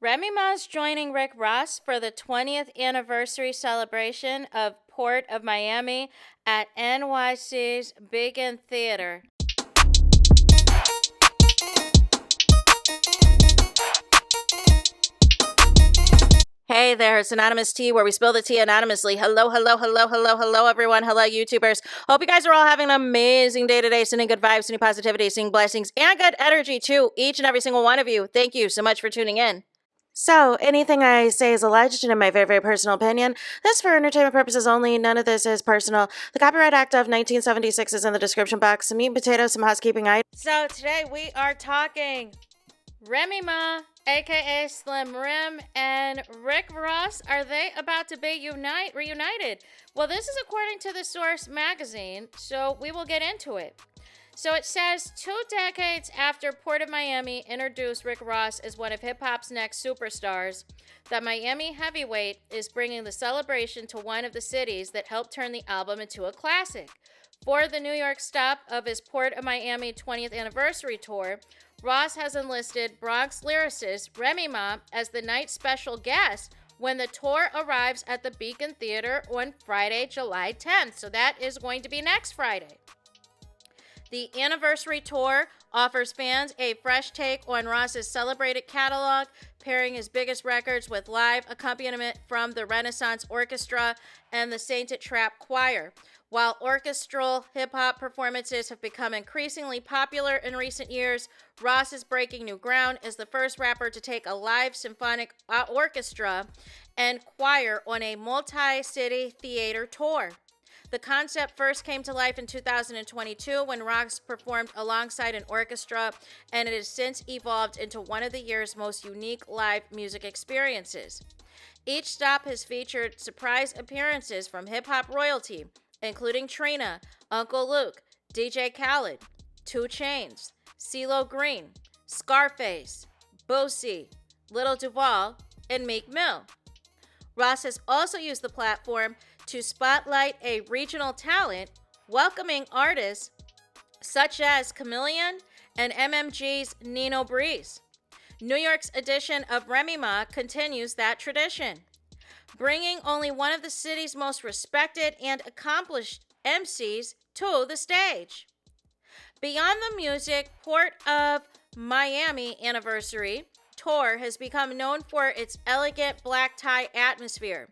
Remy Ma's joining Rick Ross for the 20th anniversary celebration of Port of Miami at NYC's Beacon Theater. Hey there, it's Anonymous Tea, where we spill the tea anonymously. Hello, everyone. Hello, YouTubers. Hope you guys are all having an amazing day today, sending good vibes, sending positivity, sending blessings, and good energy to each and every single one of you. Thank you so much for tuning in. So, anything I say is alleged and in my very, very personal opinion. This for entertainment purposes only. None of this is personal. The Copyright Act of 1976 is in the description box. Some meat and potatoes, some housekeeping items. So, today we are talking Remy Ma, aka Slim Rim, and Rick Ross. Are they about to be reunited? Well, this is according to the Source magazine, so we will get into it. So it says 2 decades after Port of Miami introduced Rick Ross as one of hip-hop's next superstars, the Miami heavyweight is bringing the celebration to one of the cities that helped turn the album into a classic. For the New York stop of his Port of Miami 20th anniversary tour, Ross has enlisted Bronx lyricist Remy Ma as the night's special guest when the tour arrives at the Beacon Theater on Friday, July 10th. So that is going to be next Friday. The anniversary tour offers fans a fresh take on Ross's celebrated catalog, pairing his biggest records with live accompaniment from the Renaissance Orchestra and the Sainted Trap Choir. While orchestral hip-hop performances have become increasingly popular in recent years, Ross is breaking new ground as the first rapper to take a live symphonic orchestra and choir on a multi-city theater tour. The concept first came to life in 2022 when Ross performed alongside an orchestra, and it has since evolved into one of the year's most unique live music experiences. Each stop has featured surprise appearances from hip-hop royalty, including Trina, Uncle Luke, DJ Khaled, 2 Chainz, CeeLo Green, Scarface, Boosie, Lil Duval, and Meek Mill. Ross has also used the platform to spotlight a regional talent, welcoming artists such as Chameleon and MMG's Nino Breeze. New York's edition of Remy Ma continues that tradition, bringing only one of the city's most respected and accomplished MCs to the stage. Beyond the music, Port of Miami Anniversary Tour has become known for its elegant black tie atmosphere.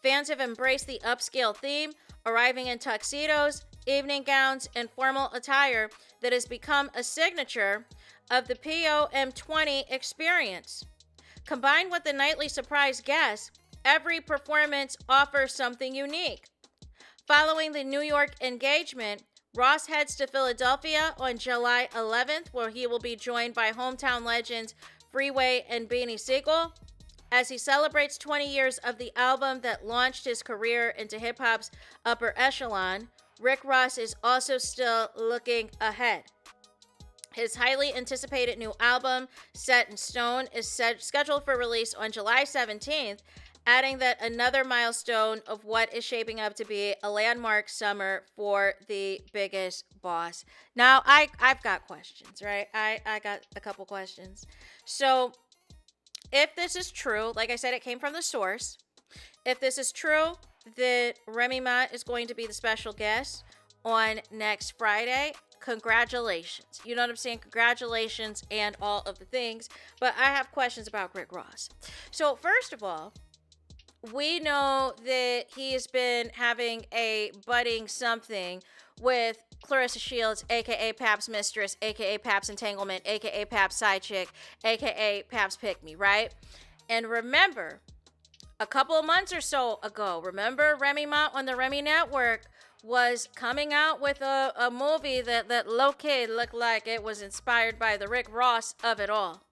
Fans have embraced the upscale theme, arriving in tuxedos, evening gowns, and formal attire that has become a signature of the POM20 experience. Combined with the nightly surprise guests, every performance offers something unique. Following the New York engagement, Ross heads to Philadelphia on July 11th, where he will be joined by hometown legends Freeway and Beanie Sigel. As he celebrates 20 years of the album that launched his career into hip-hop's upper echelon, Rick Ross is also still looking ahead. His highly anticipated new album, Set in Stone, is scheduled for release on July 17th, adding that another milestone of what is shaping up to be a landmark summer for the biggest boss. Now, I've got questions, right? I got a couple questions. So, if this is true, like I said, it came from the Source. If this is true that Remy Ma is going to be the special guest on next Friday, congratulations. You know what I'm saying? Congratulations and all of the things. But I have questions about Rick Ross. So first of all, we know that he has been having a budding something with Clarissa Shields, a.k.a. Pap's Mistress, a.k.a. Pap's Entanglement, a.k.a. Pap's Side Chick, a.k.a. Pap's Pick Me, right? And remember, a couple of months or so ago, remember Remy Ma on the Remy Network was coming out with a movie that low-key looked like it was inspired by the Rick Ross of it all.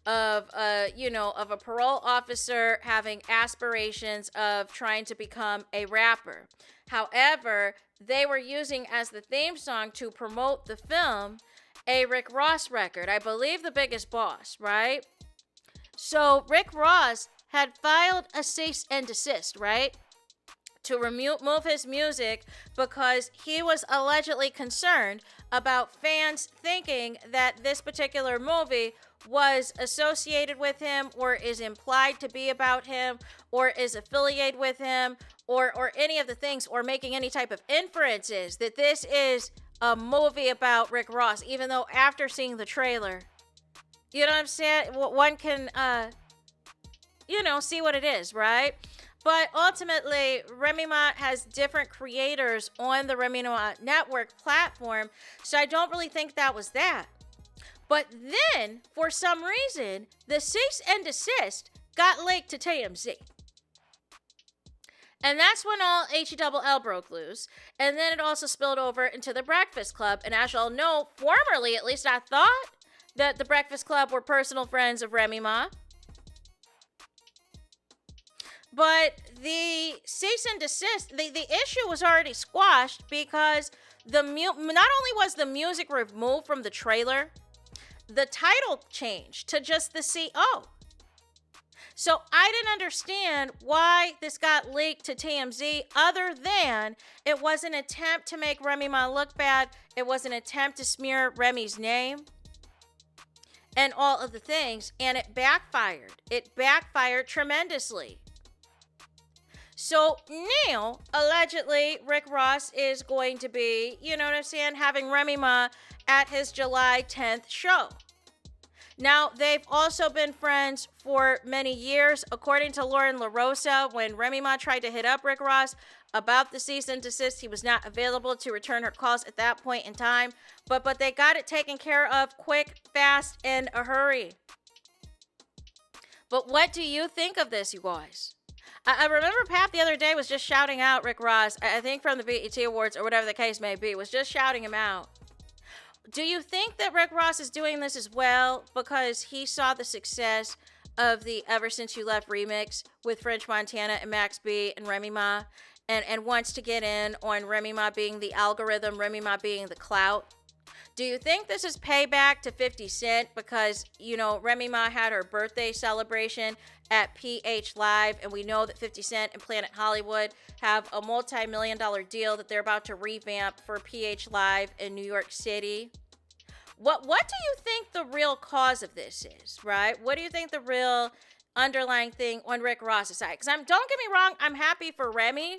Of a parole officer having aspirations of trying to become a rapper. However, they were using as the theme song to promote the film a Rick Ross record. I believe The Biggest Boss, right? So Rick Ross had filed a cease and desist, right? To remove his music because he was allegedly concerned about fans thinking that this particular movie was associated with him or is implied to be about him or is affiliated with him or any of the things or making any type of inferences that this is a movie about Rick Ross, even though after seeing the trailer, you know what I'm saying, one can see what it is, right? But ultimately, Remy Ma has different creators on the Remy Ma network platform, so I don't really think that was that. But then, for some reason, the cease and desist got leaked to TMZ. And that's when all HELL broke loose. And then it also spilled over into the Breakfast Club. And as y'all know, formerly, at least I thought, that the Breakfast Club were personal friends of Remy Ma. But the cease and desist, the issue was already squashed because not only was the music removed from the trailer, the title changed to just the CO. So I didn't understand why this got leaked to TMZ other than it was an attempt to make Remy Ma look bad. It was an attempt to smear Remy's name and all of the things, and it backfired. It backfired tremendously. So now, allegedly, Rick Ross is going to be, having Remy Ma at his July 10th show. Now, they've also been friends for many years. According to Lauren LaRosa, when Remy Ma tried to hit up Rick Ross about the cease and desist, he was not available to return her calls at that point in time. But they got it taken care of quick, fast, in a hurry. But what do you think of this, you guys? I remember Pat the other day was just shouting out Rick Ross, I think from the BET Awards or whatever the case may be, was just shouting him out. Do you think that Rick Ross is doing this as well because he saw the success of the Ever Since You Left remix with French Montana and Max B and Remy Ma and wants to get in on Remy Ma being the algorithm, Remy Ma being the clout? Do you think this is payback to 50 Cent because, Remy Ma had her birthday celebration at PH Live, and we know that 50 Cent and Planet Hollywood have a multi-million-dollar deal that they're about to revamp for PH Live in New York City? What do you think the real cause of this is, right? What do you think the real underlying thing on Rick Ross's side? Because don't get me wrong, I'm happy for Remy.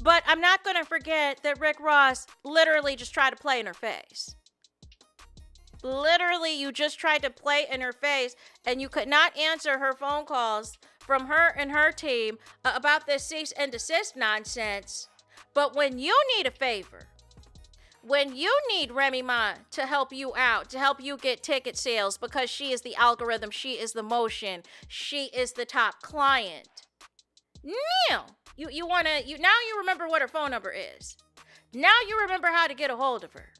But I'm not going to forget that Rick Ross literally just tried to play in her face. Literally, you just tried to play in her face, and you could not answer her phone calls from her and her team about this cease and desist nonsense. But when you need a favor, when you need Remy Ma to help you out, to help you get ticket sales because she is the algorithm, she is the motion, she is the top client. Now, now you remember what her phone number is. Now you remember how to get a hold of her.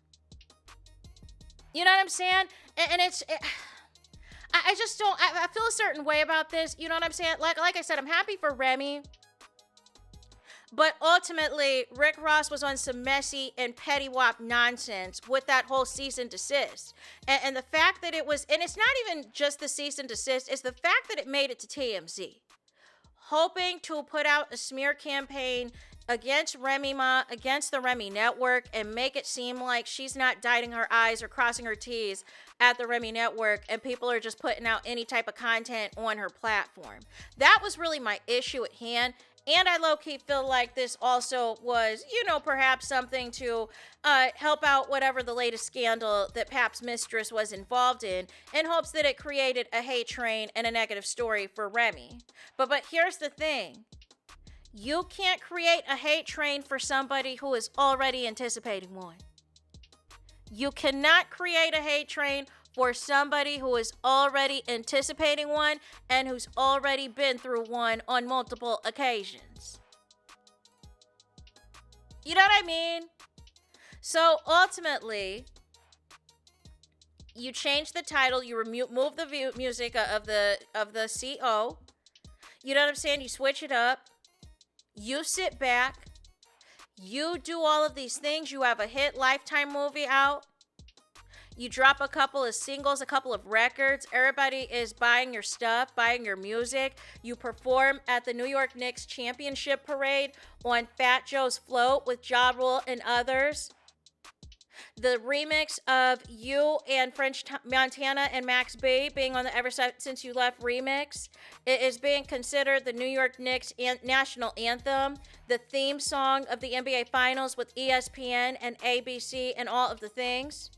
You know what I'm saying? And I just don't, I feel a certain way about this. You know what I'm saying? Like I said, I'm happy for Remy. But ultimately, Rick Ross was on some messy and petty wop nonsense with that whole cease and desist. And the fact that it was, and it's not even just the cease and desist, it's the fact that it made it to TMZ. Hoping to put out a smear campaign against Remy Ma, against the Remy Network, and make it seem like she's not dotting her I's or crossing her T's at the Remy Network, and people are just putting out any type of content on her platform. That was really my issue at hand. And I low-key feel like this also was, perhaps something to help out whatever the latest scandal that Pap's mistress was involved in hopes that it created a hate train and a negative story for Remy. But here's the thing. You can't create a hate train for somebody who is already anticipating one. You cannot create a hate train for somebody who is already anticipating one and who's already been through one on multiple occasions. You know what I mean? So ultimately, you change the title, you remove the music of the CO. You know what I'm saying? You switch it up. You sit back. You do all of these things. You have a hit Lifetime movie out. You drop a couple of singles, a couple of records. Everybody is buying your stuff, buying your music. You perform at the New York Knicks championship parade on Fat Joe's float with Ja Rule and others. The remix of You and French Montana and Max B being on the Ever Since You Left remix. It is being considered the New York Knicks national anthem, the theme song of the NBA Finals with ESPN and ABC and all of the things.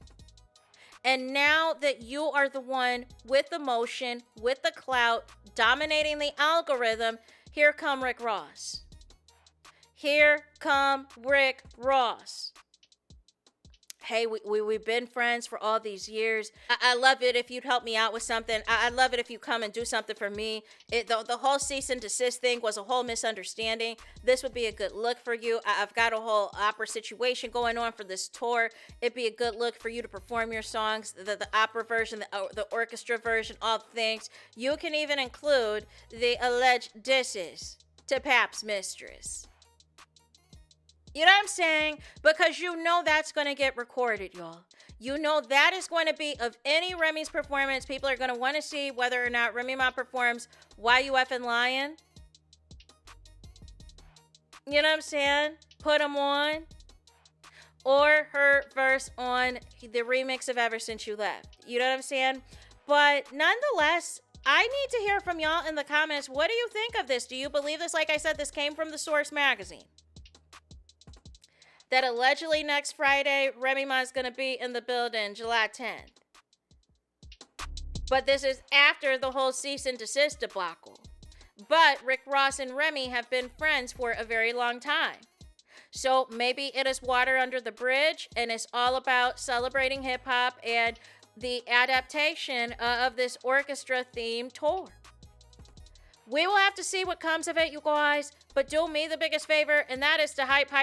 And now that you are the one with the motion, with the clout, dominating the algorithm, here come Rick Ross. Here come Rick Ross. Hey, we've been friends for all these years. I love it if you'd help me out with something. I'd love it if you come and do something for me. The whole cease and desist thing was a whole misunderstanding. This would be a good look for you. I've got a whole opera situation going on for this tour. It'd be a good look for you to perform your songs, the opera version, the orchestra version, all things. You can even include the alleged disses to Pap's mistress. You know what I'm saying? Because you know that's going to get recorded, y'all. You know that is going to be, of any Remy's performance, people are going to want to see whether or not Remy Ma performs Why You Effing Lying. You know what I'm saying? Put them on. Or her verse on the remix of Ever Since You Left. You know what I'm saying? But nonetheless, I need to hear from y'all in the comments. What do you think of this? Do you believe this? Like I said, this came from The Source magazine. That allegedly next Friday, Remy Ma is going to be in the building, July 10th. But this is after the whole cease and desist debacle. But Rick Ross and Remy have been friends for a very long time. So maybe it is water under the bridge, and it's all about celebrating hip-hop and the adaptation of this orchestra-themed tour. We will have to see what comes of it, you guys. But do me the biggest favor, and that is to hype the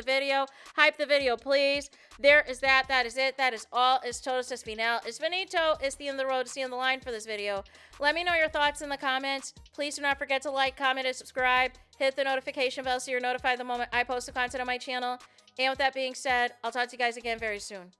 video. Hype the video, please. There is that. That is it. That is all. It's todos es final. It's finito. It's the end of the road. It's the end of the line for this video. Let me know your thoughts in the comments. Please do not forget to like, comment, and subscribe. Hit the notification bell so you're notified the moment I post the content on my channel. And with that being said, I'll talk to you guys again very soon.